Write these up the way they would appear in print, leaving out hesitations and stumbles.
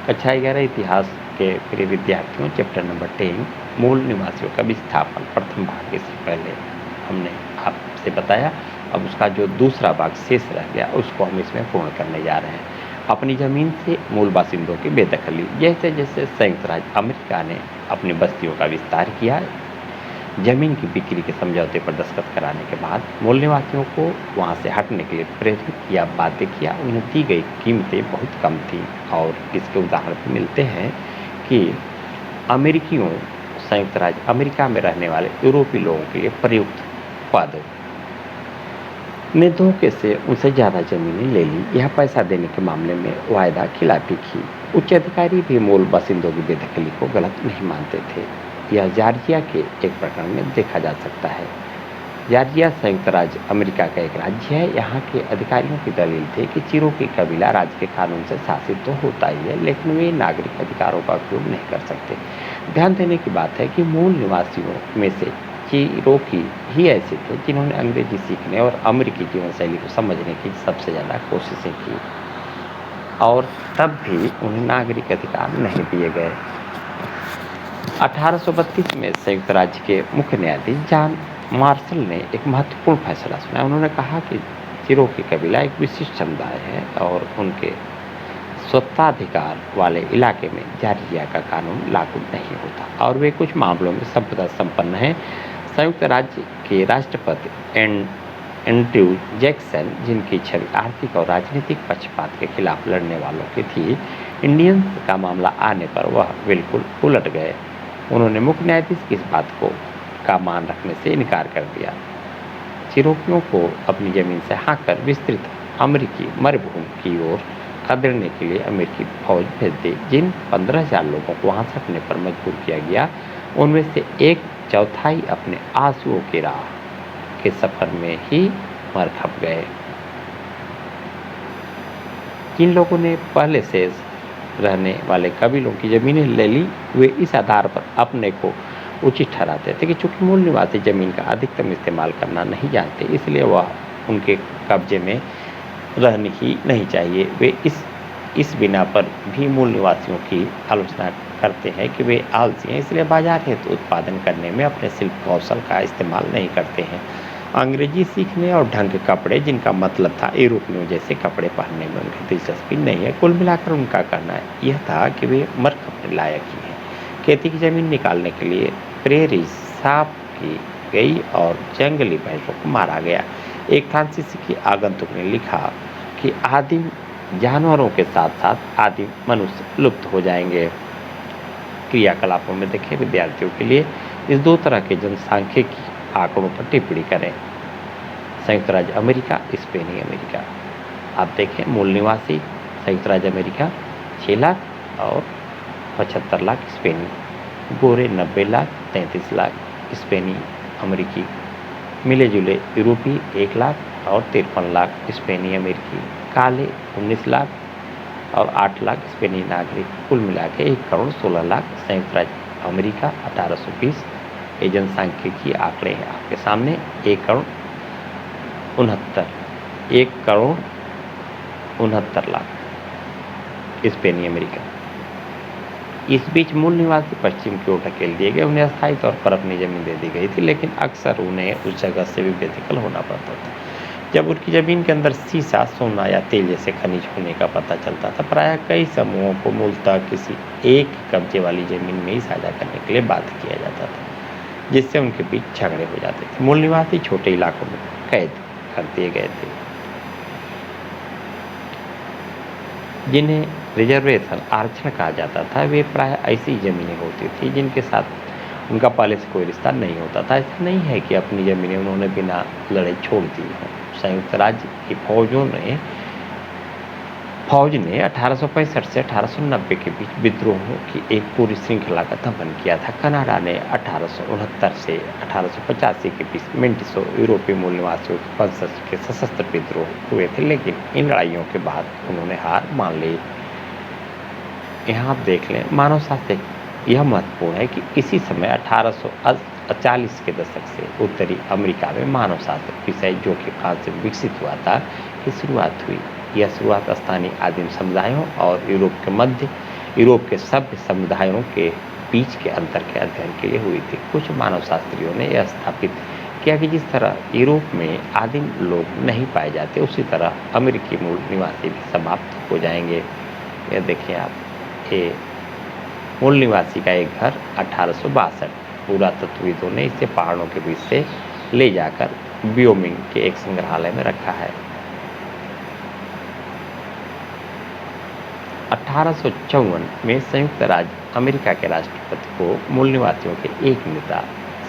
कक्षा 11 इतिहास के प्रिय विद्यार्थियों, चैप्टर नंबर 10 मूल निवासियों का विस्थापन प्रथम भाग इससे पहले हमने आपसे बताया। अब उसका जो दूसरा भाग शेष रह गया उसको हम इसमें पूर्ण करने जा रहे हैं। अपनी ज़मीन से मूल बासिंदों की बेदखली। जैसे जैसे संयुक्त राज्य अमेरिका ने अपनी बस्तियों का विस्तार किया, जमीन की बिक्री के समझौते पर दस्तखत कराने के बाद मूल निवासियों को वहां से हटने के लिए प्रेरित या बाध्य किया। उन्हें दी गई कीमतें बहुत कम थीं और इसके उदाहरण भी मिलते हैं कि अमेरिकियों संयुक्त राज्य अमेरिका में रहने वाले यूरोपीय लोगों के लिए प्रयुक्त पद ने धोखे से उनसे ज़्यादा ज़मीनें ले ली। यह पैसा देने के मामले में वायदा खिलाफी की। उच्च अधिकारी भी मूल बासिंदों की बेदखली को गलत नहीं मानते थे। यह जॉर्जिया के एक प्रकरण में देखा जा सकता है। जॉर्जिया संयुक्त राज्य अमेरिका का एक राज्य है। यहाँ के अधिकारियों की दलील थी कि चिरोकी कबीला राज्य के कानून से शासित तो होता ही है, लेकिन वे नागरिक अधिकारों का उपयोग नहीं कर सकते। ध्यान देने की बात है कि मूल निवासियों में से चिरोकी ही ऐसे थे जिन्होंने अंग्रेजी सीखने और अमेरिकी जीवन शैली को समझने की सबसे ज़्यादा कोशिशें की, और तब भी उन्हें नागरिक अधिकार नहीं दिए गए। 1832 में संयुक्त राज्य के मुख्य न्यायाधीश जॉन मार्शल ने एक महत्वपूर्ण फैसला सुनाया। उन्होंने कहा कि चिरोकी कबीला एक विशिष्ट समुदाय है और उनके स्वत्वाधिकार वाले इलाके में जॉर्जिया का कानून लागू नहीं होता, और वे कुछ मामलों में संपदा संपन्न हैं। संयुक्त राज्य के राष्ट्रपति एंड्रयू जैक्सन, जिनकी छवि आर्थिक और राजनीतिक पक्षपात के खिलाफ लड़ने वालों की थी, इंडियंस का मामला आने पर वह बिल्कुल उलट गए। उन्होंने मुख्य न्यायाधीश की इस बात का मान रखने से इनकार कर दिया। चिरोकियों को अपनी जमीन से हाँककर विस्तृत अमेरिकी मरुभूमि की ओर खदेड़ने के लिए अमेरिकी फौज भेज दी। जिन 15,000 लोगों को वहां से हटने पर मजबूर किया गया, उनमें से 1/4 अपने आंसुओं की राह के सफर में ही मर खप गए। जिन लोगों ने पहले से रहने वाले कबीलों की जमीनें ले ली, वे इस आधार पर अपने को उचित ठहराते थे कि चूंकि मूल निवासी जमीन का अधिकतम इस्तेमाल करना नहीं जानते, इसलिए वह उनके कब्जे में रहनी ही नहीं चाहिए। वे इस बिना पर भी मूल निवासियों की आलोचना करते हैं कि वे आलसी हैं, इसलिए बाजार हेतु उत्पादन करने में अपने शिल्प कौशल का इस्तेमाल नहीं करते हैं। अंग्रेजी सीखने और ढंग के कपड़े, जिनका मतलब था यूरोपियों जैसे कपड़े पहनने में उनकी दिलचस्पी नहीं है। कुल मिलाकर उनका कहना यह था कि वे मर खपने लायक ही हैं। खेती की जमीन निकालने के लिए प्रेरी साफ की गई और जंगली भैंसों को मारा गया। एक फ्रांसीसी आगंतुक ने लिखा कि आदिम जानवरों के साथ साथ आदिम मनुष्य लुप्त हो जाएंगे। क्रियाकलापों में देखें विद्यार्थियों के लिए इस दो तरह के जनसांख्यिकी आंकड़ों पर टिप्पणी करें। संयुक्त राज्य अमेरिका, स्पेनी अमेरिका। आप देखें मूल निवासी संयुक्त राज्य अमेरिका 6 लाख और 75 लाख स्पेनी, गोरे 90 लाख 33 लाख स्पेनी अमेरिकी, मिले जुले यूरोपीय 1 लाख और 53 लाख स्पेनी अमेरिकी, काले 19 लाख और 8 लाख स्पेनी नागरिक, कुल मिला के 1 करोड़ 16 लाख संयुक्त राज्य अमेरिका 1820। ये जनसांख्यिकी आंकड़े हैं आपके सामने। 1 करोड़ 69 लाख स्पेनी अमेरिका। इस बीच मूल निवासी पश्चिम की ओर धकेल दिए गए। उन्हें अस्थायी तौर पर अपनी जमीन दे दी गई थी, लेकिन अक्सर उन्हें उस जगह से भी बेदखल होना पड़ता था। जब उनकी जमीन के अंदर सीसा, सोना या तेल जैसे खनिज होने का पता चलता था, प्रायः कई समूहों को मूलतः किसी एक कब्जे वाली जमीन में ही साझा करने के लिए बाध्य किया जाता था, जिससे उनके बीच झगड़े हो जाते थे। मूल निवासी छोटे इलाकों में कैद कर दिए गए थे, जिन्हें रिजर्वेशन आरक्षण कहा जाता था। वे प्रायः ऐसी जमीनें होती थी जिनके साथ उनका पहले से कोई रिश्ता नहीं होता था। ऐसा नहीं है कि अपनी जमीनें उन्होंने बिना लड़े छोड़ दी हों। संयुक्त राज्य की फौज ने 1865 से 1890 के बीच विद्रोहों की एक पूरी श्रृंखला का दमन किया था। कनाडा ने 1869 से 1885 के बीच मेंटिसो यूरोपीय मूल निवासियों के वंशज के सशस्त्र विद्रोह हुए थे, लेकिन इन लड़ाइयों के बाद उन्होंने हार मान ली। यहाँ आप देख लें, मानव शास्त्र यह महत्वपूर्ण है कि इसी समय 1840 के दशक से उत्तरी अमेरिका में मानव शास्त्र विषय, जो कि फ्रांस से विकसित हुआ था, की शुरुआत हुई। यह शुरुआत स्थानीय आदिम समुदायों और यूरोप के मध्य यूरोप के सभ्य समुदायों के बीच के अंतर के अध्ययन के लिए हुई थी। कुछ मानव शास्त्रियों ने यह स्थापित किया कि जिस तरह यूरोप में आदिम लोग नहीं पाए जाते, उसी तरह अमेरिकी मूल निवासी भी समाप्त हो जाएंगे। यह देखिए आप, ये मूल निवासी का एक घर 1862। पुरातत्वविदों ने इसे पहाड़ों के बीच से ले जाकर व्योमिंग के एक संग्रहालय में रखा है। 1854 में संयुक्त राज्य अमेरिका के राष्ट्रपति को मूल निवासियों के एक नेता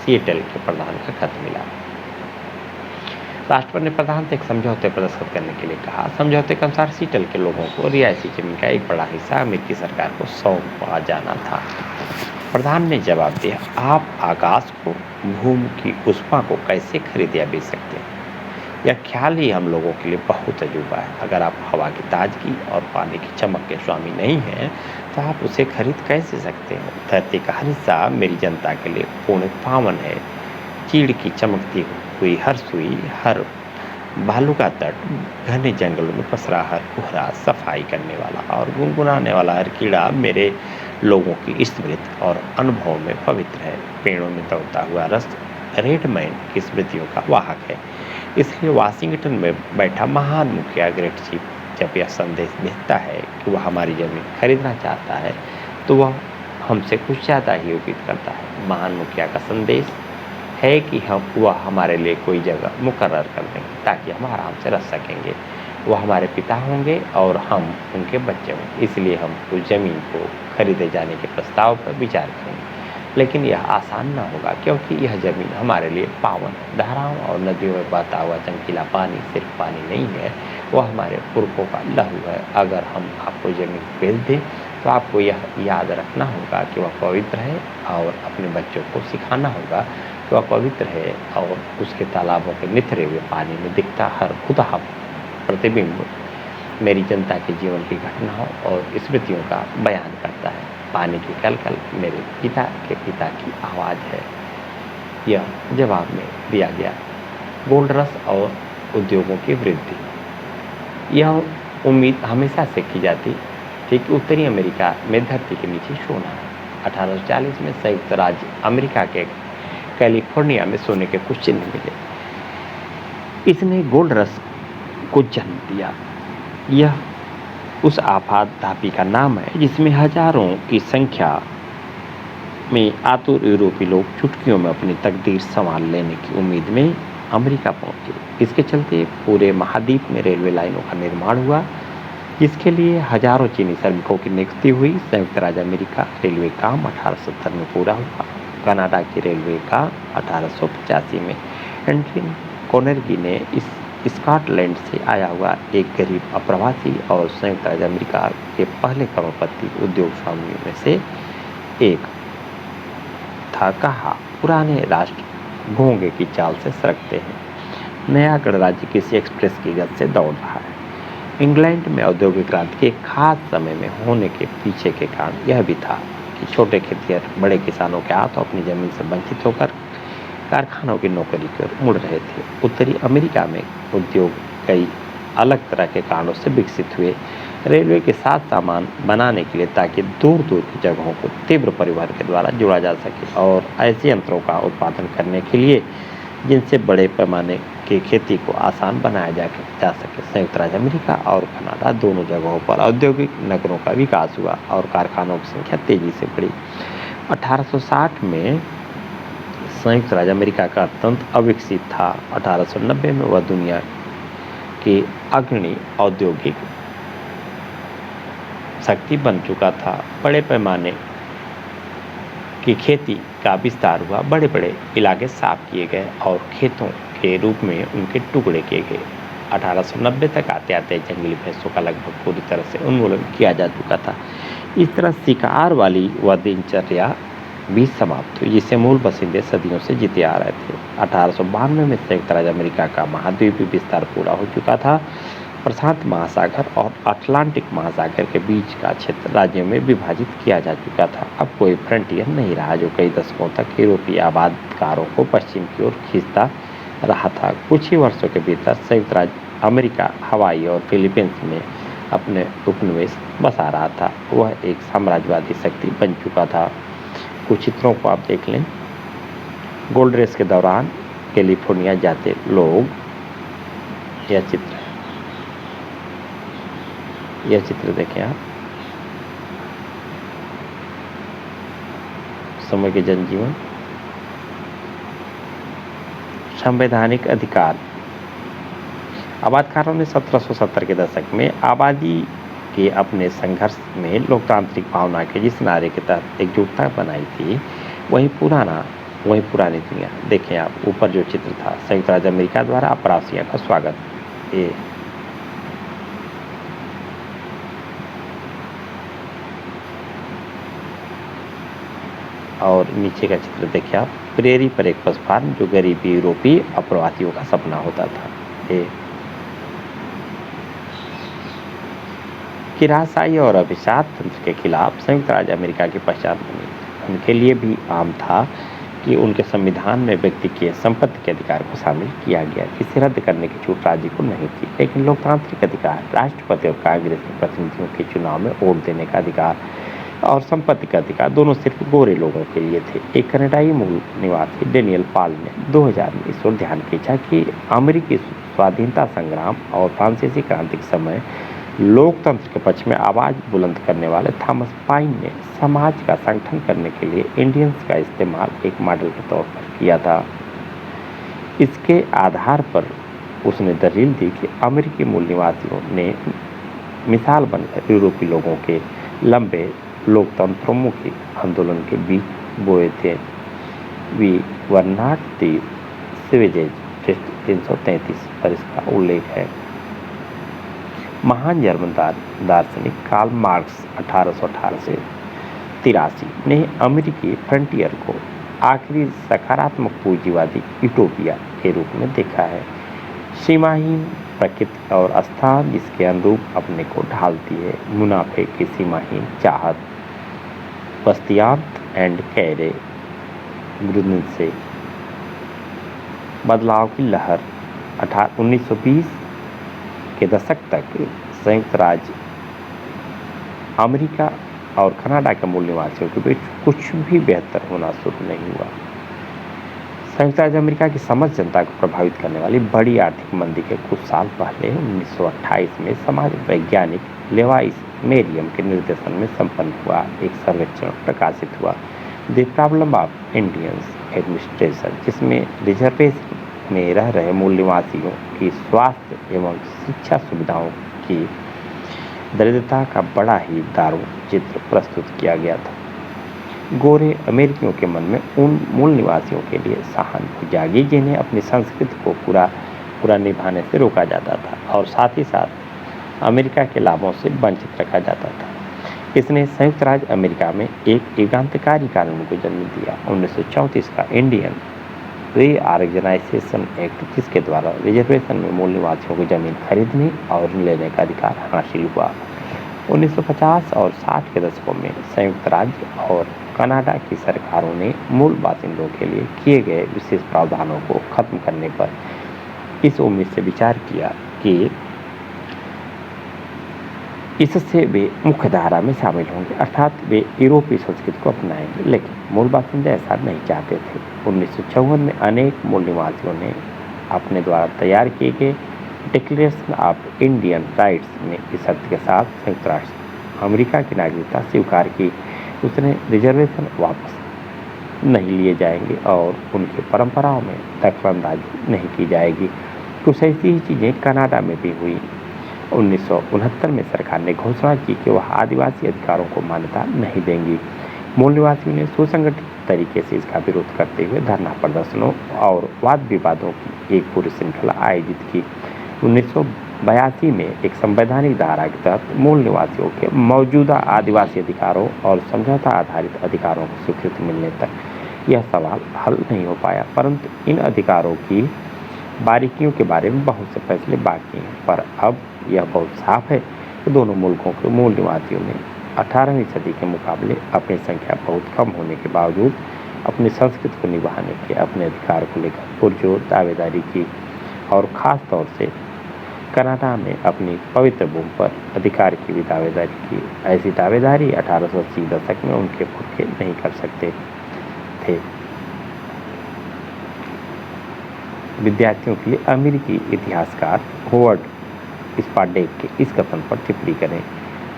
सिएटल के प्रधान का खत मिला। राष्ट्रपति ने प्रधान से एक समझौते पर दस्तखत करने के लिए कहा। समझौते के अनुसार सिएटल के लोगों को रियायती जमीन का एक बड़ा हिस्सा अमेरिकी सरकार को सौंपा जाना था। प्रधान ने जवाब दिया, आप आकाश को, भूमि की उष्मा को कैसे खरीद या बेच सकते हैं? यह ख्याल ही हम लोगों के लिए बहुत अजूबा है। अगर आप हवा की ताजगी और पानी की चमक के स्वामी नहीं हैं, तो आप उसे खरीद कैसे सकते हैं? धरती का हर हिस्सा मेरी जनता के लिए पूर्ण पावन है। चीड़ की चमकती हुई हर सुई, हर भालू का तट, घने जंगलों में पसरा हर कोहरा, सफाई करने वाला और गुनगुनाने वाला हर कीड़ा मेरे लोगों की स्मृति और अनुभव में पवित्र है। पेड़ों में दौड़ता हुआ रस रेडमैन की स्मृतियों का वाहक है। इसलिए वाशिंगटन में बैठा महान मुखिया ग्रेट चीफ जब यह संदेश भेजता है कि वह हमारी जमीन खरीदना चाहता है, तो वह हमसे कुछ ज़्यादा ही उम्मीद करता है। महान मुखिया का संदेश है कि वह हमारे लिए कोई जगह मुकर्रर कर देंगे ताकि हम आराम से रह सकेंगे। वह हमारे पिता होंगे और हम उनके बच्चे होंगे। इसलिए हम उस ज़मीन को खरीदे जाने के प्रस्ताव पर विचार करेंगे। लेकिन यह आसान ना होगा, क्योंकि यह ज़मीन हमारे लिए पावन है। धाराओं और नदियों में बहता हुआ चमकीला पानी सिर्फ पानी नहीं है, वह हमारे पुरखों का लहू है। अगर हम आपको ज़मीन बेच दें, तो आपको यह याद रखना होगा कि वह पवित्र है और अपने बच्चों को सिखाना होगा कि वह पवित्र है और उसके तालाबों के निथरे हुए पानी में दिखता हर खुदा प्रतिबिंब मेरी जनता के जीवन की घटनाओं और स्मृतियों का बयान करता है। पानी की कलकल मेरे पिता के पिता की आवाज़ है। यह जवाब में दिया गया। गोल्ड रश और उद्योगों की वृद्धि। यह उम्मीद हमेशा से की जाती थी कि उत्तरी अमेरिका में धरती के नीचे सोना है। 1840 में संयुक्त राज्य अमेरिका के कैलिफोर्निया में सोने के कुछ चिन्ह मिले। इसने गोल्ड रश को जन्म दिया। यह उस आफात धापी का नाम है जिसमें हजारों की संख्या में आतुर यूरोपीय लोग चुटकियों में अपनी तकदीर संभाल लेने की उम्मीद में अमेरिका पहुंचे। इसके चलते पूरे महाद्वीप में रेलवे लाइनों का निर्माण हुआ, जिसके लिए हजारों चीनी श्रमिकों की नियुक्ति हुई। संयुक्त राज्य अमेरिका रेलवे काम 1870 में पूरा हुआ। कनाडा की रेलवे का 1885 में हेनरी कोनेगी ने इस स्कॉटलैंड से आया हुआ एक गरीब अप्रवासी और संयुक्त राज्य अमेरिका के पहले करोड़पति उद्योग स्वामियों में से एक था। कहा, पुराने राष्ट्र घोंगे की चाल से सरकते हैं। नया गणराज्य किसी एक्सप्रेस की गति से दौड़ रहा है। इंग्लैंड में औद्योगिक क्रांति के खास समय में होने के पीछे के कारण यह भी था कि छोटे खेतिहर बड़े किसानों के हाथों अपनी जमीन से वंचित होकर कारखानों की नौकरी की ओर मुड़ रहे थे। उत्तरी अमेरिका में उद्योग कई अलग तरह के कारणों से विकसित हुए। रेलवे के साथ सामान बनाने के लिए, ताकि दूर दूर की जगहों को तीव्र परिवहन के द्वारा जोड़ा जा सके, और ऐसे यंत्रों का उत्पादन करने के लिए जिनसे बड़े पैमाने की खेती को आसान बनाया जा सके। संयुक्त राज्य अमेरिका और कनाडा दोनों जगहों पर औद्योगिक नगरों का विकास हुआ और कारखानों की संख्या तेजी से बढ़ी। 1860 में संयुक्त राज्य अमेरिका का अत्यंत अविकसित था। 1890 में वह दुनिया की अग्रणी औद्योगिक शक्ति बन चुका था। बड़े पैमाने की खेती का विस्तार हुआ। बड़े बड़े इलाके साफ किए गए और खेतों के रूप में उनके टुकड़े किए गए। 1890 तक आते आते जंगली भैंसों का लगभग पूरी तरह से उन्मूलन किया जा चुका था। इस तरह शिकार वाली वह दिनचर्या भी समाप्त हुई, जिसे मूल बसिंदे सदियों से जीते आ रहे थे। 1892 में संयुक्त राज्य अमेरिका का महाद्वीपी विस्तार पूरा हो चुका था। प्रशांत महासागर और अटलांटिक महासागर के बीच का क्षेत्र राज्यों में विभाजित किया जा चुका था। अब कोई फ्रंटियर नहीं रहा जो कई दशकों तक यूरोपीय आबादकारों को पश्चिम की ओर खींचता रहा था। कुछ ही वर्षों के भीतर संयुक्त राज्य अमेरिका हवाई और फिलीपींस में अपने उपनिवेश बसा रहा था। वह एक साम्राज्यवादी शक्ति बन चुका था। कुछ चित्रों को आप देख लें। गोल्ड रेस के दौरान कैलिफोर्निया जाते लोग, यह चित्र देखें आप। समय के जनजीवन, संवैधानिक अधिकार। आबादकारों ने 1770 के दशक में आबादी के अपने संघर्ष में लोकतांत्रिक भावना के जिस नारे के तहत एकजुटता बनाई थी, वही पुरानी दुनिया। देखें आप, ऊपर जो चित्र था, संयुक्त राज्य अमेरिका द्वारा अप्रवासियों का स्वागत। ये और नीचे का चित्र देखिए आप, प्रेरी पर एक पशु फार्म, जो गरीबी यूरोपीय अप्रवासियों का सपना होता था। ये किरासाई और अभिजात तंत्र के खिलाफ संयुक्त राज्य अमेरिका की पहचान बनी। उनके लिए भी आम था कि उनके संविधान में व्यक्ति के संपत्ति के अधिकार को शामिल किया गया। इसे रद्द करने की छूट राज्य को नहीं थी, लेकिन लोकतांत्रिक अधिकार, राष्ट्रपति और कांग्रेस के प्रतिनिधियों के चुनाव में वोट देने का अधिकार और संपत्ति का अधिकार दोनों सिर्फ गोरे लोगों के लिए थे। एक कनाडाई मूल निवासी डेनियल पॉल ने 2000 में इस ओर ध्यान खींचा कि अमेरिकी स्वाधीनता संग्राम और फ्रांसीसी क्रांति के समय लोकतंत्र के पक्ष में आवाज बुलंद करने वाले थॉमस पाइन ने समाज का संगठन करने के लिए इंडियंस का इस्तेमाल एक मॉडल के तौर पर किया था। इसके आधार पर उसने दलील दी कि अमेरिकी मूल निवासियों ने मिसाल बनकर यूरोपीय लोगों के लंबे लोकतंत्रोन्मुखी आंदोलन के बीच बोए थे। वी वर नॉट द सिविजेज, 333 पर इसका उल्लेख है। महान जर्मन दार्शनिक कार्ल मार्क्स 1818 से 83 ने अमेरिकी फ्रंटियर को आखिरी सकारात्मक पूंजीवादी यूटोपिया के रूप में देखा है। सीमाहीन प्रकृति और स्थान जिसके अनुरूप अपने को ढालती है, मुनाफे की सीमाहीन चाहत, बस्तियात एंड कैरे ग्रुदन से बदलाव की लहर। 1920 के दशक तक संयुक्त राज्य अमेरिका और कनाडा के मूल निवासियों के बीच कुछ भी बेहतर होना शुरू नहीं हुआ। संयुक्त राज्य अमेरिका की समस्त जनता को प्रभावित करने वाली बड़ी आर्थिक मंदी के कुछ साल पहले 1928 में समाज वैज्ञानिक लेवाइस मेरियम के निर्देशन में संपन्न हुआ एक सर्वेक्षण प्रकाशित हुआ, the problem of Indians administration, जिसमें रिजर्वेशन में रह रहे मूल निवासियों की स्वास्थ्य एवं शिक्षा सुविधाओं की दरिद्रता का बड़ा ही दारुण चित्र प्रस्तुत किया गया था। गोरे अमेरिकियों के मन में उन मूल निवासियों के लिए सहानुभूति जागी जिन्हें अपनी संस्कृति को पूरा निभाने से रोका जाता था और साथ ही साथ अमेरिका के लाभों से वंचित रखा जाता था। इसने संयुक्त राज्य अमेरिका में एक युगांतकारी कानून को जन्म दिया, 1934 का इंडियन रीऑर्गेनाइजेशन एक्ट, जिसके द्वारा रिजर्वेशन में मूल निवासियों को जमीन खरीदने और लेने का अधिकार हासिल हुआ। 1950 और 60 के दशकों में संयुक्त राज्य और कनाडा की सरकारों ने मूल बासिंदों के लिए किए गए विशेष प्रावधानों को खत्म करने पर इस उम्मीद से विचार किया कि इससे वे मुख्य धारा में शामिल होंगे, अर्थात वे यूरोपीय संस्कृति को अपनाएंगे। लेकिन मूल बासिंदे ऐसा नहीं चाहते थे। 1954 में अनेक मूल निवासियों ने अपने द्वारा तैयार किए गए डिक्लेरेशन ऑफ इंडियन राइट्स में इस शर्त के साथ संयुक्त राष्ट्र अमेरिका की नागरिकता स्वीकार की, उसने रिजर्वेशन वापस नहीं लिए जाएंगे और उनकी परंपराओं में दखलंदाजी नहीं की जाएगी। कुछ ऐसी ही चीज़ें कनाडा में भी हुई। 1969 में सरकार ने घोषणा की कि वह आदिवासी अधिकारों को मान्यता नहीं देंगी। मूल निवासियों ने सुसंगठित तरीके से इसका विरोध करते हुए धरना प्रदर्शनों और वाद विवादों की एक पूरी श्रृंखला आयोजित की। 1982 में एक संवैधानिक धारा के तहत मूल निवासियों के मौजूदा आदिवासी अधिकारों और समझौता आधारित अधिकारों को स्वीकृति मिलने तक यह सवाल हल नहीं हो पाया, परंतु इन अधिकारों की बारीकियों के बारे में बहुत से फैसले बाकी हैं। पर अब यह बहुत साफ है कि दोनों मुल्कों के मूल निवासियों ने 18वीं सदी के मुकाबले अपनी संख्या बहुत कम होने के बावजूद अपनी संस्कृति को निभाने के अपने अधिकार को लेकर पुरजोर दावेदारी की और ख़ास तौर से कनाडा में अपनी पवित्र भूमि पर अधिकार की भी दावेदारी की। ऐसी दावेदारी 1880 दशक में उनके पुरखे नहीं कर सकते थे। विद्यार्थियों के लिए अमेरिकी इतिहासकार होवर्ड स्पाडेक के इस कथन पर टिप्पणी करें।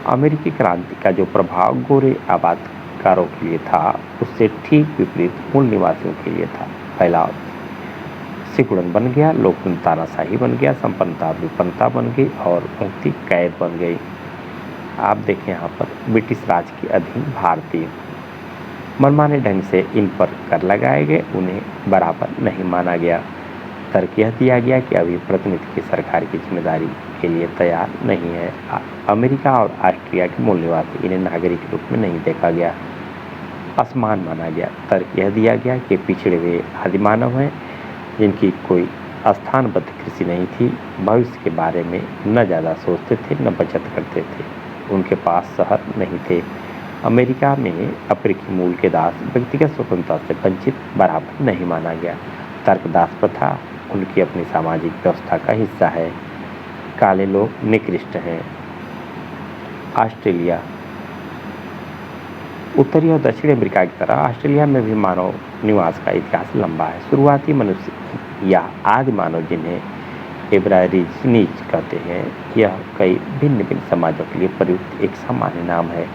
अमेरिकी क्रांति का जो प्रभाव गोरे आबादकारों के लिए था, उससे ठीक विपरीत मूल निवासियों के लिए था। फैलाव सिकुड़न बन गया, लोकतंत्र तानाशाही बन गया, संपन्नता विपन्नता बन गई और मुक्ति कैद बन गई। आप देखें यहाँ पर ब्रिटिश राज के अधीन भारतीय मनमाने ढंग से इन पर कर लगाए गए, उन्हें बराबर नहीं माना गया। तर्क यह दिया गया कि अभी प्रतिनिधि की सरकार की जिम्मेदारी के लिए तैयार नहीं है। अमेरिका और ऑस्ट्रिया के मूल निवासी, इन्हें नागरिक के रूप में नहीं देखा गया, असमान माना गया। तर्क यह दिया गया कि पिछड़े हुए आदिमानव हैं, जिनकी कोई स्थानबद्ध कृषि नहीं थी, भविष्य के बारे में न ज़्यादा सोचते थे न बचत करते थे, उनके पास शहर नहीं थे। अमेरिका में अफ्रीकी मूल के दास व्यक्तिगत स्वतंत्रता से वंचित बराबर नहीं माना गया। तर्क दास प्रथा उनकी अपनी सामाजिक व्यवस्था का हिस्सा है। काले लोग निकृष्ट हैं। ऑस्ट्रेलिया उत्तरी और दक्षिणी अमेरिका की तरह ऑस्ट्रेलिया में भी मानव निवास का इतिहास लंबा है। शुरुआती मनुष्य या आदि मानव, जिन्हें एबराइजिनीज कहते हैं, यह कई भिन्न भिन्न समाजों के लिए प्रयुक्त एक सामान्य नाम है।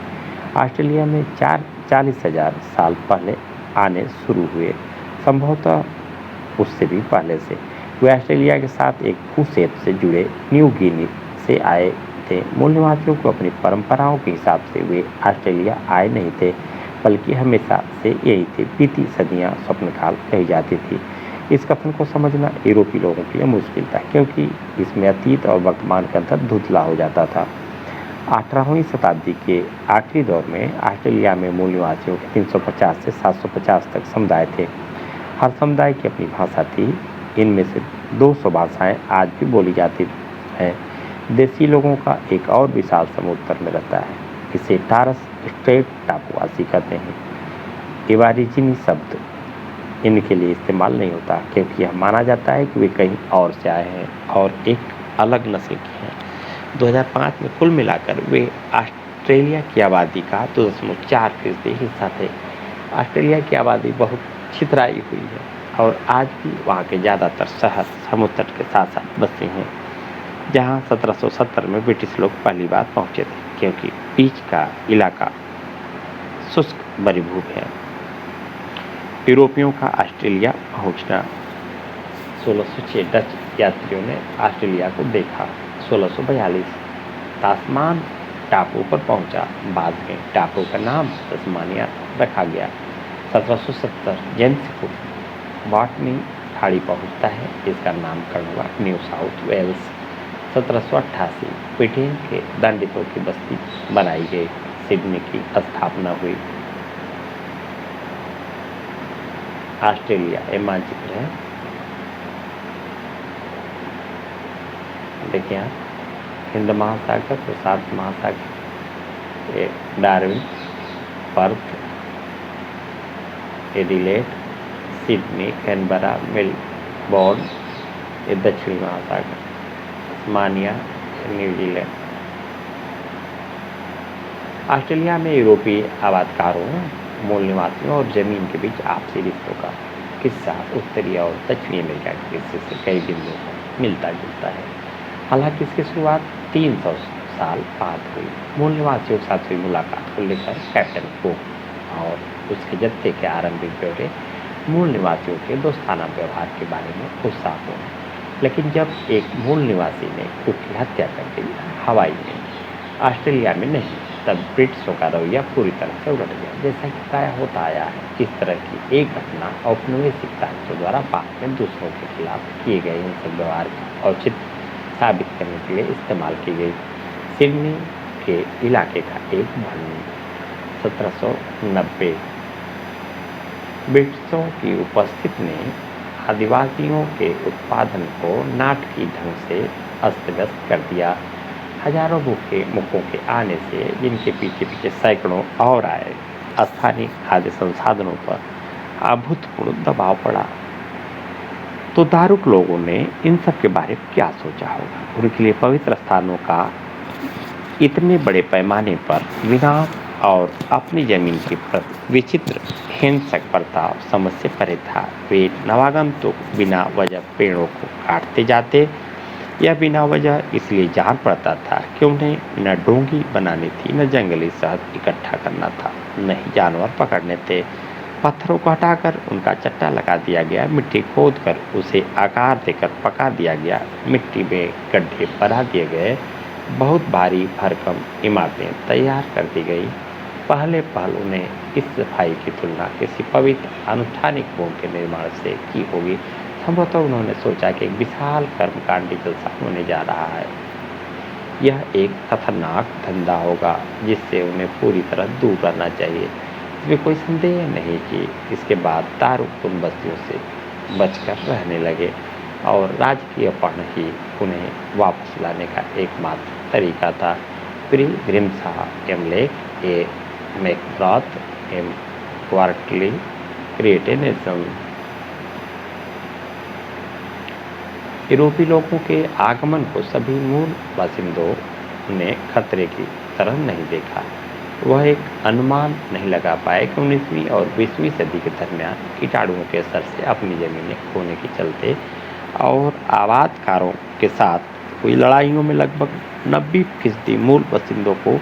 ऑस्ट्रेलिया में 40,000 साल पहले आने शुरू हुए, संभवतः उससे भी पहले से। वे ऑस्ट्रेलिया के साथ एक भूक्षेत्र से जुड़े न्यू गिनी से आए थे। मूल निवासियों को अपनी परंपराओं के हिसाब से वे ऑस्ट्रेलिया आए नहीं थे, बल्कि हमेशा से यही थे। बीती सदियां स्वप्नकाल कही जाती थी। इस कथन को समझना यूरोपीय लोगों के लिए मुश्किल था, क्योंकि इसमें अतीत और वर्तमान का अंतर धुंधला हो जाता था। 18वीं शताब्दी के आखिरी दौर में ऑस्ट्रेलिया में मूल निवासियों के 350 से 750 तक समुदाय थे। हर समुदाय की अपनी भाषा थी। इनमें से 200 भाषाएं आज भी बोली जाती हैं। देसी लोगों का एक और विशाल समूह उत्तर में रहता है। इसे टारस स्ट्रेट टापुवासी कहते हैं। एबारिजिनी शब्द इनके लिए इस्तेमाल नहीं होता, क्योंकि यह माना जाता है कि वे कहीं और से आए हैं और एक अलग नस्ल के हैं। 2005 में कुल मिलाकर वे ऑस्ट्रेलिया की आबादी का 2.4% हिस्सा थे। ऑस्ट्रेलिया की आबादी बहुत छितराई हुई है और आज भी वहाँ के ज़्यादातर शहर समुद्र तट के साथ साथ बसे हैं, जहाँ 1770 में ब्रिटिश लोग पहली बार पहुँचे थे, क्योंकि बीच का इलाका शुष्क बरिभूमि है। यूरोपियों का ऑस्ट्रेलिया पहुँचना 1606 डच यात्रियों ने ऑस्ट्रेलिया को देखा। 1642 तास्मान टापू पर पहुंचा। बाद में टापू का नाम तस्मानिया रखा गया। 1770 जेम्स कुक बॉटनी खाड़ी पहुंचता है, जिसका नामकरण हुआ न्यू साउथ वेल्स। 1788 ब्रिटेन के दंडितों की बस्ती बनाई गई। सिडनी की स्थापना हुई। ऑस्ट्रेलिया ये मानचित्र है, देखिए यहाँ हिंद महासागर, प्रशांत महासागर, ये Darwin, Perth, Adelaide, Sydney, Canberra, Melbourne, ये दक्षिणी महासागर, तस्मानिया, न्यूजीलैंड। ऑस्ट्रेलिया में यूरोपीय आबादकारों, मूल निवासियों और जमीन के बीच आपसी रिश्तों का किस्सा उत्तरी और दक्षिणी अमेरिका के किस्से से कई बिंदुओं पर मिलता जुलता है। हालांकि इसकी शुरुआत 300 साल बाद हुई। मूल निवासियों के साथ हुई मुलाकात को लेकर कैप्टन कुक और उसके जत्थे के आरंभिक ब्यौरे मूल निवासियों के दोस्ताना व्यवहार के बारे में उत्साह हो। लेकिन जब एक मूल निवासी ने कुक की हत्या कर दी हवाई में, ऑस्ट्रेलिया में नहीं, तब ब्रिटिशों का रवैया पूरी तरह से उलट गया। जैसा कि प्राय होता आया है, इस तरह की एक घटना औपनिवेशिक ताकतों द्वारा बाद में दूसरों के खिलाफ किए गए हिंसक व्यवहार का औचित्य साबित करने के लिए इस्तेमाल की गई। सिडनी के इलाके का एक वर्णन 1790 ब्रिटिशों की उपस्थिति ने आदिवासियों के उत्पादन को नाटकीय ढंग से अस्त व्यस्त कर दिया। हजारों भूखे मुखों के आने से, जिनके पीछे पीछे सैकड़ों और आए, स्थानीय खाद्य संसाधनों पर अभूतपूर्व दबाव पड़ा। तो दारुक लोगों ने इन सब के बारे में क्या सोचा होगा? उनके लिए पवित्र स्थानों का इतने बड़े पैमाने पर विनाश और अपनी जमीन के प्रति विचित्र हिंसक बर्ताव समझ से परे था। वे नवागंतुक बिना वजह पेड़ों को काटते जाते। यह बिना वजह इसलिए जान पड़ता था कि उन्हें न डोंगी बनानी थी, न जंगली शहद इकट्ठा करना था, न ही जानवर पकड़ने थे। पत्थरों को हटाकर उनका चट्टा लगा दिया गया, मिट्टी खोदकर उसे आकार देकर पका दिया गया, मिट्टी में गड्ढे बना दिए गए, बहुत भारी भरकम इमारतें तैयार कर दी गई। पहले पहल उन्हें इस सफाई की तुलना किसी पवित्र अनुष्ठानिक भूमि के निर्माण से की होगी। संभवतः उन्होंने सोचा कि एक विशाल कर्मकांडी जलसा होने जा रहा है। यह एक खतरनाक धंधा होगा जिससे उन्हें पूरी तरह दूर रहना चाहिए। इसमें कोई संदेह नहीं कि इसके बाद दारुक उन बस्तियों से बचकर रहने लगे और राजकीय पर्ण ही उन्हें वापस लाने का एकमात्र तरीका था। प्री ग्रिम्सा एमलेक ए मैकब्रॉथ एम क्वार्टली क्रिएटे नेशन। यूरोपी लोगों के आगमन को सभी मूल बासिंदों ने खतरे की तरह नहीं देखा। वह एक अनुमान नहीं लगा पाए कि 19वीं और 20वीं सदी के दरमियान कीटाणुओं के असर से अपनी जमीनें खोने के चलते और आबादकारों के साथ हुई लड़ाइयों में लगभग 90% मूल बासिंदों को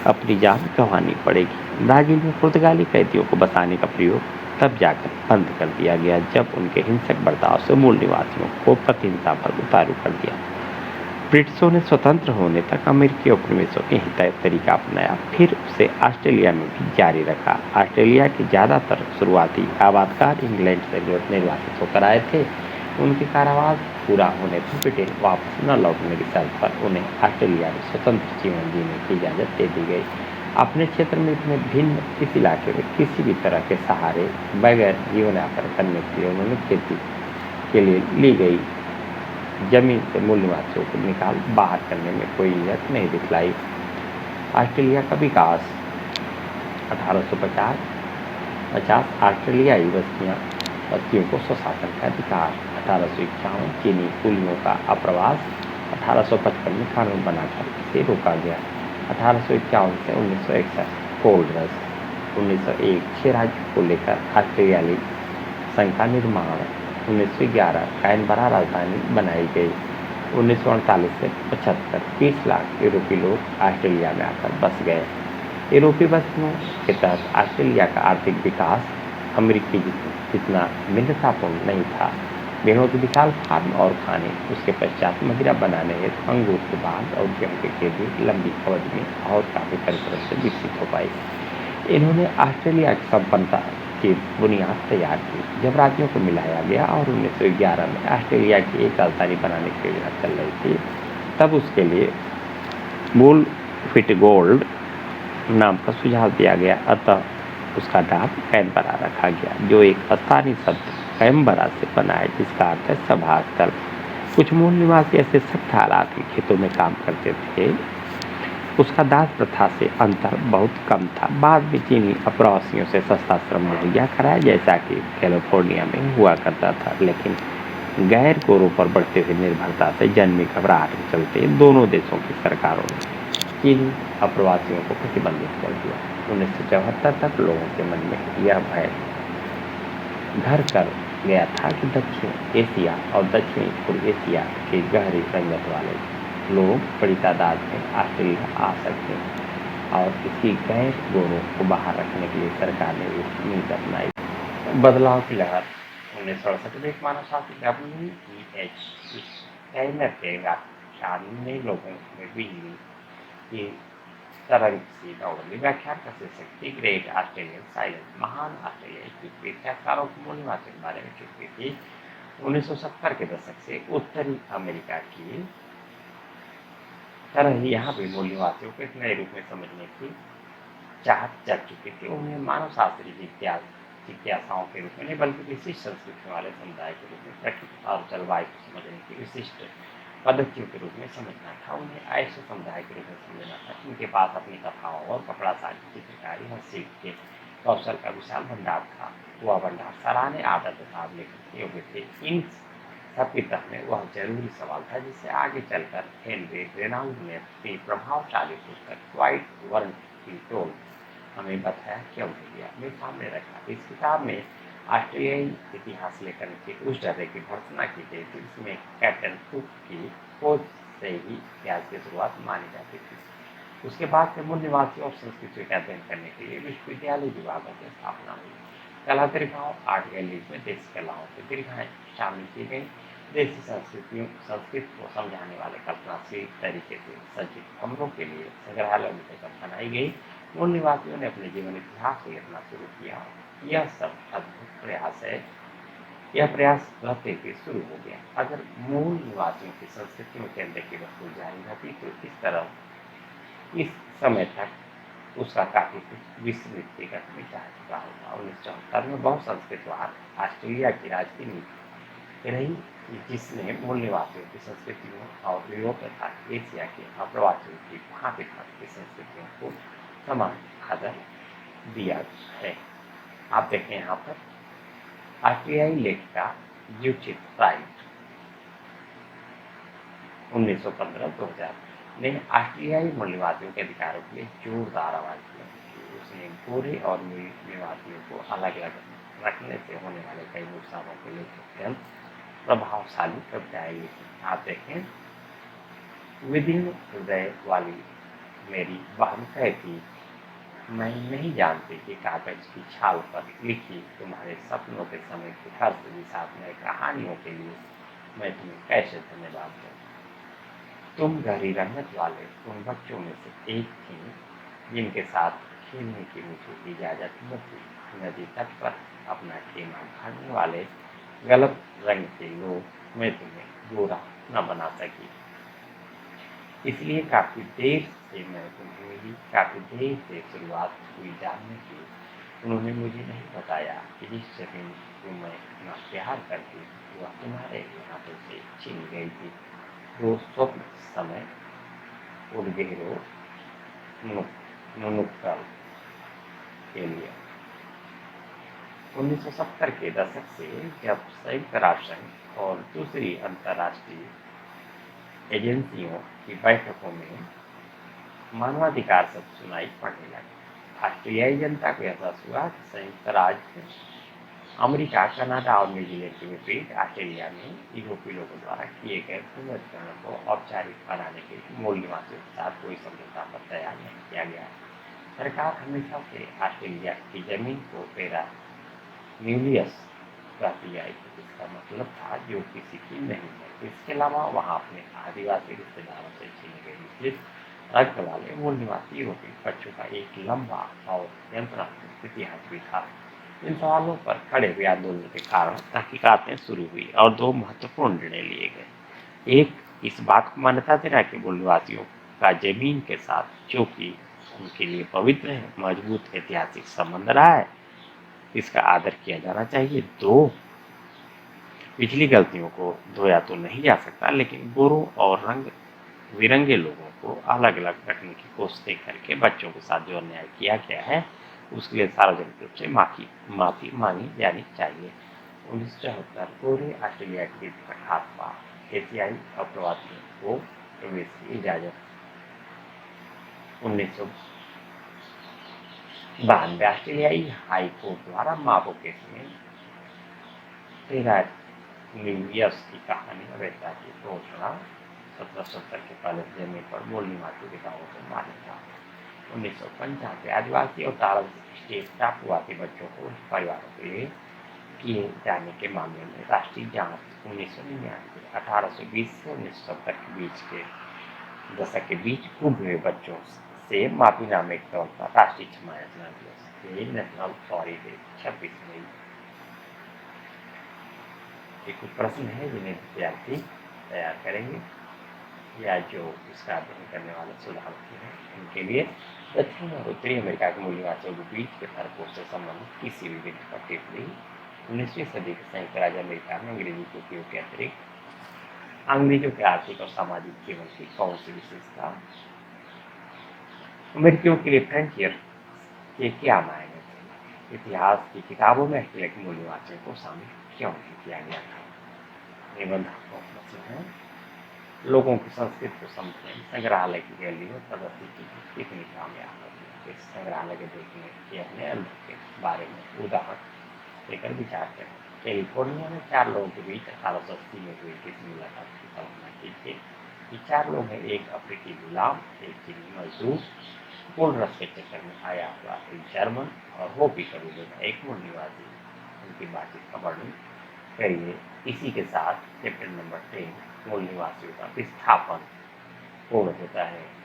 अपनी जान गंवानी पड़ेगी। ब्राजील में पुर्तगाली कैदियों को बसाने का प्रयोग तब जाकर बंद कर दिया गया जब उनके हिंसक बर्ताव से मूल निवासियों को प्रतिहिंसा पर उतारू कर दिया। ब्रिटिशों ने स्वतंत्र होने तक अमेरिकी उपनिवेशों के ही तरीका अपनाया, फिर उसे ऑस्ट्रेलिया में भी जारी रखा। ऑस्ट्रेलिया के ज़्यादातर शुरुआती आबादकार इंग्लैंड से निर्वासित होकर आए थे। उनके कारावास पूरा होने पर ब्रिटेन वापस न लौटने की शर्त पर उन्हें ऑस्ट्रेलिया में स्वतंत्र जीवन जीने की इजाज़त दे दी गई। अपने क्षेत्र में इतने भिन्न इस इलाके में किसी भी तरह के सहारे बगैर जीवन यापन करने के लिए उन्होंने खेती के लिए ली गई जमीन से मूल निवासियों को निकाल बाहर करने में कोई हिम्मत नहीं दिखलाई। ऑस्ट्रेलिया का विकास 1850 ऑस्ट्रेलियाई बस्तियों को स्वशासन का अधिकार। 1851 चीनी कुलियों का अप्रवास। 1855 में कानून बनाकर इसे रोका गया। 1851 से 1961 गोल्ड रश। 1901 6 राज्यों को लेकर ऑस्ट्रेलियाई संघ का निर्माण। 1911 कैनबरा राजधानी बनाई गई। 1948 से 75 30 लाख यूरोपी लोग ऑस्ट्रेलिया में आकर बस गए। यूरोपीय बस्तियों के तहत ऑस्ट्रेलिया का आर्थिक विकास अमेरिकी जितना मिन्नतापूर्ण नहीं था। भेड़ों की विशाल फार्म और खाने, उसके पश्चात मदिरा बनाने हेतु अंगूर के बाग और गेहूं की खेती लंबी अवधि में और काफी तरह से विकसित हो पाई। इन्होंने ऑस्ट्रेलिया की संपन्नता की बुनियाद तैयार की। जब राज्यों को मिलाया गया और 1911 में ऑस्ट्रेलिया की एक राजधानी बनाने की योजना चल रही थी, तब उसके लिए मूल फिटगोल्ड नाम का सुझाव दिया गया। अतः उसका नाम कैनबरा रखा गया, जो एक स्थानीय शब्द कैनबरा से बना है, जिसका अर्थ है सभा स्थल। कुछ मूल निवासी ऐसे सख्त हालात के खेतों में काम करते थे। उसका दास प्रथा से अंतर बहुत कम था। बाद में चीनी अप्रवासियों से सस्ता श्रम मुहैया कराया, जैसा कि कैलिफोर्निया में हुआ करता था, लेकिन गैर गोरों पर बढ़ते हुए निर्भरता से जन्मी घबराहट के चलते दोनों देशों की सरकारों ने चीनी अप्रवासियों को प्रतिबंधित कर दिया। 1974 तक लोगों के मन में यह भय घर कर गया था कि दक्षिण एशिया और दक्षिणी पूर्व एशिया के गहरी रंगत वाले लोग बड़ी तादाद में ऑस्ट्रेलिया आ सकते हैं और इसकी गैर गोरों को बाहर रखने के लिए सरकार ने एक नीति अपनाई। बदलाव की लहर 1967 में एक मानव शास्त्री ने लोगों में भी की तरंग सी दौड़ व्याख्यान का शीर्षक थी ग्रेट ऑस्ट्रेलियन साइलेंस। महान ऑस्ट्रेलियाई व्याख्याकारों को मूल निवासी के बारे में चुकी थी। 1970 के दशक से उत्तरी अमेरिका की तरह ही यहाँ भी मूल निवासियों को एक नए रूप में समझने की चाहत जग चुकी थी। उन्हें मानव शास्त्री जिज्ञासाओं के रूप में नहीं, बल्कि विशिष्ट संस्कृति वाले समुदाय के रूप में प्रकृति और जलवायु को समझने की विशिष्ट पद्धतियों के रूप में समझना था। उन्हें ऐसे समुदाय के रूप में समझना था जिनके पास अपनी कथाओं और कपड़ा साजी, चित्रकारी और शिल्प के कौशल का विशाल भंडार था। वह भंडार सराहनीय आदर तथा लेखन के योग्य थे। इन सबकी तरह में वह जरूरी सवाल था जिसे आगे चलकर हेनरी रेनाल्ड ने अपनी प्रभावशाली पुस्तक क्वाइट वर्न की टोल हमें बताया क्यों नहीं दिया मैं सामने रखा। इस किताब में ऑस्ट्रेलियाई इतिहास लेखन की उस डरे की भर्त्सना की गई थी जिसमें कैप्टन कुक की खोज से ही इतिहास की शुरुआत मानी जाती थी। उसके बाद से मूल निवासियों और संस्कृतियों का अध्ययन करने के लिए विश्वविद्यालय विभागों की स्थापना हुई। कला दीर्घाओं आर्ट गैलरीज में देश कलाओं की दीर्घाएं शामिल की गई। देशी संस्कृतियों संस्कृत को समझाने वाले कल्पनाशील तरीके से सज्जित कमरों के लिए संग्रहालय में जगह बनाई गई। मूल निवासियों ने अपने जीवन इतिहास को लिखना शुरू किया। यह सब अद्भुत प्रयास है। यह प्रयास रहते हुए शुरू हो गया। अगर मूल निवासियों की संस्कृति में केंद्र की वस्तु जारी रहती तो इस समय तक उसका काफी कुछ विस्मृतिगत में जा चुका होगा। 1974 में बहुसंस्कृतवाद ऑस्ट्रेलिया की राजकीय नीति रही जिसने मूल निवासियों की संस्कृतियों और यूरोप तथा एशिया के अप्रवासियों की भांति भांति की संस्कृतियों को समान आदर दिया है। आप देखें यहाँ पर ऑस्ट्रेलियाई लेखिका यूचित राइट 1915-2000 ने ऑस्ट्रेलियाई मूल निवासियों के अधिकारों के लिए जोरदार आवाज बुलंद की। उसने गोरे और मूल निवासियों को अलग अलग रखने से होने वाले कई नुकसानों के लिए अत्यंत प्रभावशाली कविताएं लिखी। आप देखें विभिन्न हृदय वाली मेरी बहन कहती मैं नहीं जानती कि कागज की छाल पर लिखी तुम्हारे सपनों के समय की हर विषादमय कहानियों के लिए मैं तुम्हें कैसे धन्यवाद दूं। तुम गहरी रंगत वाले उन बच्चों में से एक थी जिनके साथ खेलने की मुझे इजाजत न थी। नदी तट पर अपना खेमा भागने वाले गलत रंग के लोग मैं तुम्हें गोरा न बना सकी। इसलिए काफी देर से मैं तुम्हें मिली, काफी देर से शुरुआत हुई जानने की। उन्होंने मुझे नहीं बताया कि जिस जमीन को मैं इतना प्यार करती वह तुम्हारे हाथों से छीन गई थी। वो स्वप्न समय उड़गेरो नुनुक्कल के लिए 1970 के दशक से जब संयुक्त राष्ट्र संघ और दूसरी अंतर्राष्ट्रीय एजेंसियों की बैठकों में मानवाधिकार सब सुनाई पड़ने लगी। ऑस्ट्रेलियाई जनता को एहसास हुआ कि संयुक्त राज्य अमेरिका, कनाडा और न्यूजीलैंड के विपरीत ऑस्ट्रेलिया में यूरोपीय लोगों द्वारा किए गए पुनर्जीवन को औपचारिक बनाने के लिए मूल निवासियों के साथ कोई समझौता पर तैयार नहीं किया गया। सरकार हमेशा से ऑस्ट्रेलिया की जमीन को पेरा न्यूलियस कहती आई थी। इसका मतलब था जो किसी की नहीं है। इसके अलावा वहाँ अपने आदिवासी रिश्तेदारों से छीने गए मिश्रित रक्त वाले मूल निवासी यूरोपीय बच्चों का एक लंबा और यंत्रणात्मक इतिहास भी था। इन सवालों पर खड़े हुए आंदोलन के कारण तहकीकातें शुरू हुई और दो महत्वपूर्ण निर्णय लिए गए। एक, इस बात को मान्यता देना कि मूल निवासियों का जमीन के साथ जो कि उनके लिए पवित्र है, मजबूत ऐतिहासिक संबंध रहा है, इसका आदर किया जाना चाहिए। दो, पिछली गलतियों को धोया तो नहीं जा सकता, लेकिन गोरों और रंग बिरंगे लोगों को अलग अलग रखने की कोशिश करके बच्चों के साथ जो अन्याय किया गया है उसके लिए सार्वजनिक रूप से माफी मांगी जानी चाहिए। 1974 गोरे ऑस्ट्रेलिया के खात्मा एशियाई अप्रवासियों को प्रवेश की इजाजत। 1992 ऑस्ट्रेलियाई हाई कोर्ट द्वारा मापो केस में न्यूयर्स की कहानी वैसा की घोषणा 1770 के पहले जमीन पर मूल निवासी विधाओं को मान्य था। 1995 आदिवासी और तारल स्टेट टापुआती बच्चों को परिवारों के लिए किए जाने के मामले में राष्ट्रीय जांच 1999 1820 से 1970 के बीच के दशक के बीच गुम हुए बच्चों से माफीनामे के तौर पर राष्ट्रीय क्षमा याचना दिवस नेशनल सॉरी डे 26 मई। ये कुछ प्रश्न है जिन्हें विद्यार्थी तैयार करेंगे या जो इसका अध्ययन करने वाले शोधार्थी हैं उनके लिए दक्षिण और उत्तरी अमेरिका के मूल निवासियों के बीच के फर्कों से संबंधित किसी भी विधि पर टिप्पणी 19वीं सदी के संयुक्त राज्य अमेरिका में अंग्रेजी के उपयोग के अतिरिक्त अंग्रेजों के आर्थिक और सामाजिक जीवन की कौन सी विशेषता, अमेरिकियों के लिए फ्रंटियर के क्या मायने थे, इतिहास की किताबों में ऑस्ट्रेलिया के मूल निवासियों को शामिल क्यों नहीं किया गया था। निबंधात्मक प्रश्न है। लोगों की संस्कृति को समझने में संग्रहालय की गैलरी में प्रदर्शित की कितनी कामयाब होती है। इस संग्रहालय के देखने के अपने अनुभव के बारे में उदाहरण लेकर विचार करें। कैलिफोर्निया में 4 लोगों के बीच 1880 में हुई किसी मुलाकात की कल्पना कीजिए। ये 4 लोग हैं, एक अफ्रीकी गुलाम, एक चीनी मजदूर, पूर्ण रस के चक्कर में आया हुआ एक जर्मन और वो भी कभी देगा एक मूल निवासी। उनकी बातचीत का वर्णन करिए। इसी के साथ चैप्टर नंबर 10 मूल निवासियों का विस्थापन पूर्ण होता है।